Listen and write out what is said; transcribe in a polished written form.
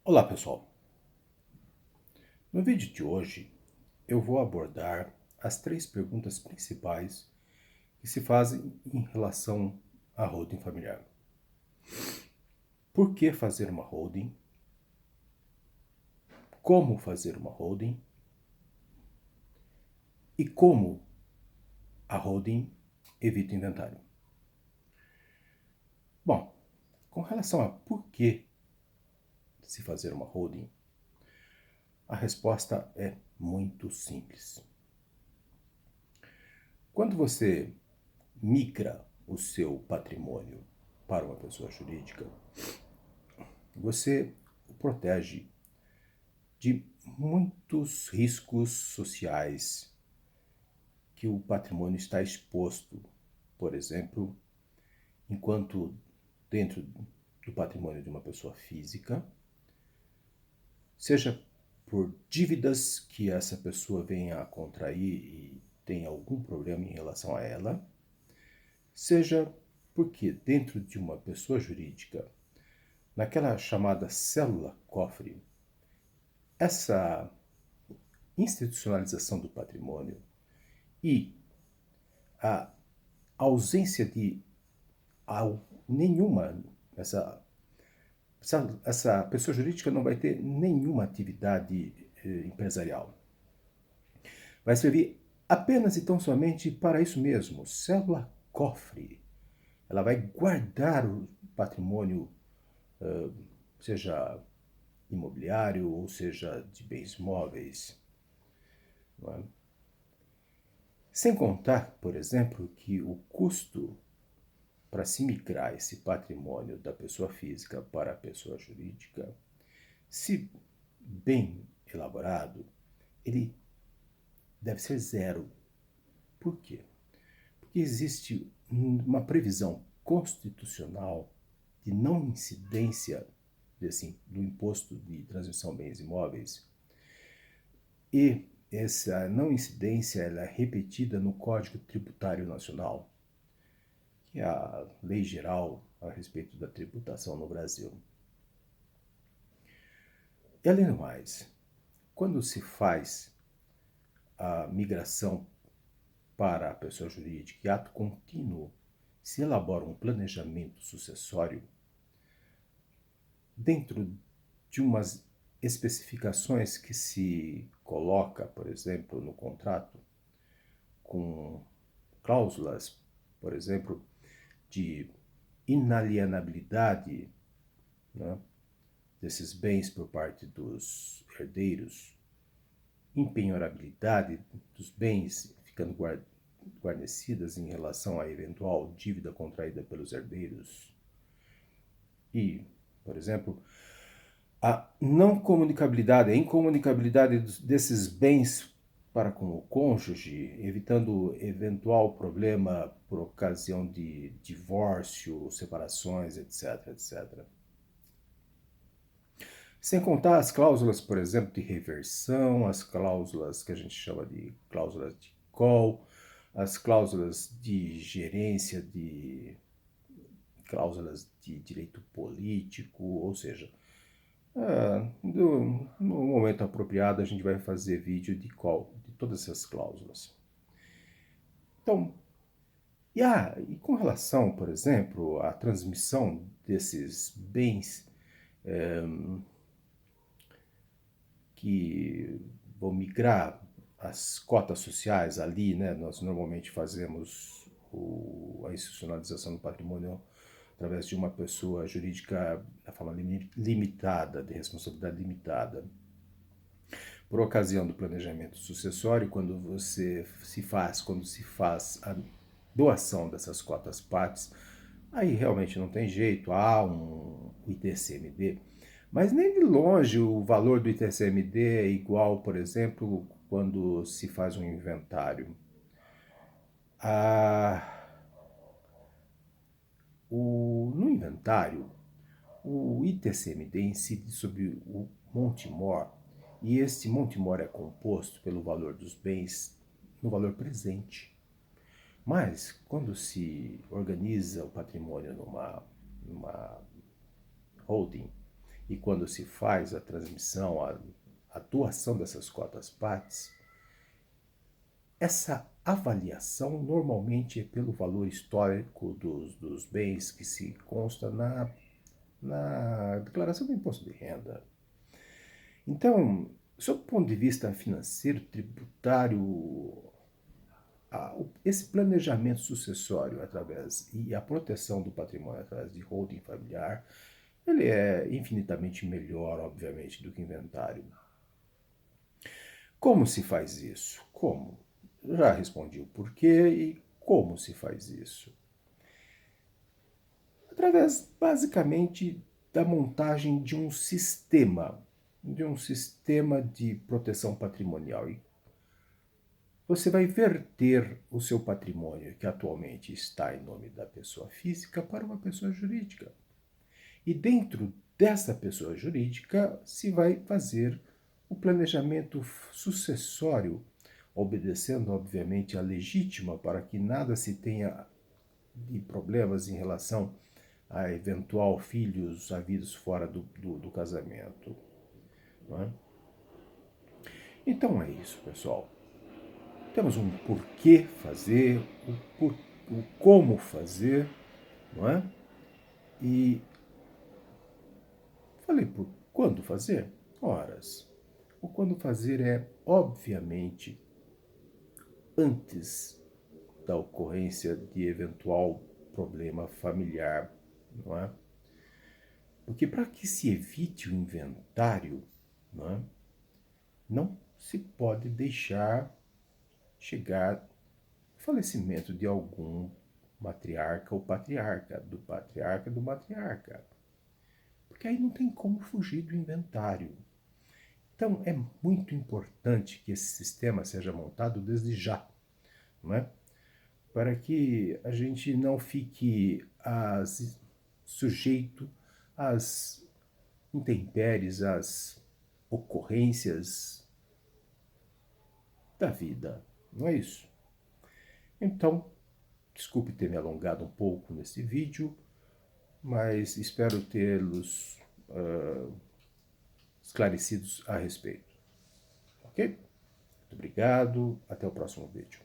Olá pessoal, no vídeo de hoje eu vou abordar as três perguntas principais que se fazem em relação à holding familiar. Por que fazer uma holding? Como fazer uma holding? E como a holding evita inventário? Bom, com relação a por que se fazer uma holding, a resposta é muito simples. Quando você migra o seu patrimônio para uma pessoa jurídica, você o protege de muitos riscos sociais que o patrimônio está exposto. Por exemplo, enquanto dentro do patrimônio de uma pessoa física, seja por dívidas que essa pessoa venha a contrair e tenha algum problema em relação a ela, seja porque dentro de uma pessoa jurídica, naquela chamada célula cofre, essa institucionalização do patrimônio e a ausência de nenhuma, essa pessoa jurídica não vai ter nenhuma atividade empresarial. Vai servir apenas e tão somente para isso mesmo, célula cofre. Ela vai guardar o patrimônio, seja imobiliário ou seja de bens móveis. Não é? Sem contar, por exemplo, que o custo para se migrar esse patrimônio da pessoa física para a pessoa jurídica, se bem elaborado, ele deve ser zero. Por quê? Porque existe uma previsão constitucional de não incidência do imposto de transmissão de bens imóveis, e essa não incidência ela é repetida no Código Tributário Nacional, que é a lei geral a respeito da tributação no Brasil. E além do mais, quando se faz a migração para a pessoa jurídica e ato contínuo, se elabora um planejamento sucessório dentro de umas especificações que se coloca, por exemplo, no contrato, com cláusulas, por exemplo, de inalienabilidade, né, desses bens por parte dos herdeiros, impenhorabilidade dos bens ficando guarnecidas em relação à eventual dívida contraída pelos herdeiros e, por exemplo, a não comunicabilidade, a incomunicabilidade desses bens para com o cônjuge, evitando eventual problema por ocasião de divórcio, separações, etc, etc. Sem contar as cláusulas, por exemplo, de reversão, as cláusulas que a gente chama de cláusulas de call, as cláusulas de gerência, de cláusulas de direito político, ou seja, no momento apropriado a gente vai fazer vídeo de todas essas cláusulas. Então, e com relação, por exemplo, à transmissão desses bens que vão migrar as cotas sociais ali, né? Nós normalmente fazemos a institucionalização do patrimônio através de uma pessoa jurídica da forma limitada, de responsabilidade limitada. Por ocasião do planejamento sucessório, quando se faz a doação dessas cotas partes, aí realmente não tem jeito, há um ITCMD, mas nem de longe o valor do ITCMD é igual, por exemplo, quando se faz um inventário. No inventário, o ITCMD incide sobre o Monte-Mor, e este Monte-Mor é composto pelo valor dos bens no valor presente. Mas, quando se organiza o patrimônio numa holding, e quando se faz a transmissão, a doação dessas cotas partes, essa avaliação normalmente é pelo valor histórico dos bens que se consta na declaração do imposto de renda. Então, sob o ponto de vista financeiro, tributário, esse planejamento sucessório através e a proteção do patrimônio através de holding familiar, ele é infinitamente melhor, obviamente, do que inventário. Como se faz isso? Como? Já respondi o porquê e como se faz isso. Através, basicamente, da montagem de um sistema de proteção patrimonial. E você vai verter o seu patrimônio, que atualmente está em nome da pessoa física, para uma pessoa jurídica. E dentro dessa pessoa jurídica se vai fazer o planejamento sucessório, obedecendo, obviamente, a legítima para que nada se tenha de problemas em relação a eventual filhos havidos fora do casamento. Não é? Então é isso, pessoal. Temos um porquê fazer, o como fazer, não é? E falei por quando fazer? Horas. O quando fazer é, obviamente, antes da ocorrência de eventual problema familiar, não é? Porque para que se evite o inventário, não é? Não se pode deixar chegar o falecimento de algum matriarca ou patriarca, do matriarca. Porque aí não tem como fugir do inventário. Então é muito importante que esse sistema seja montado desde já, não é? Para que a gente não fique sujeito às intempéries, às ocorrências da vida, não é isso? Então, desculpe ter me alongado um pouco nesse vídeo, mas espero tê-los esclarecidos a respeito. Ok? Muito obrigado, até o próximo vídeo.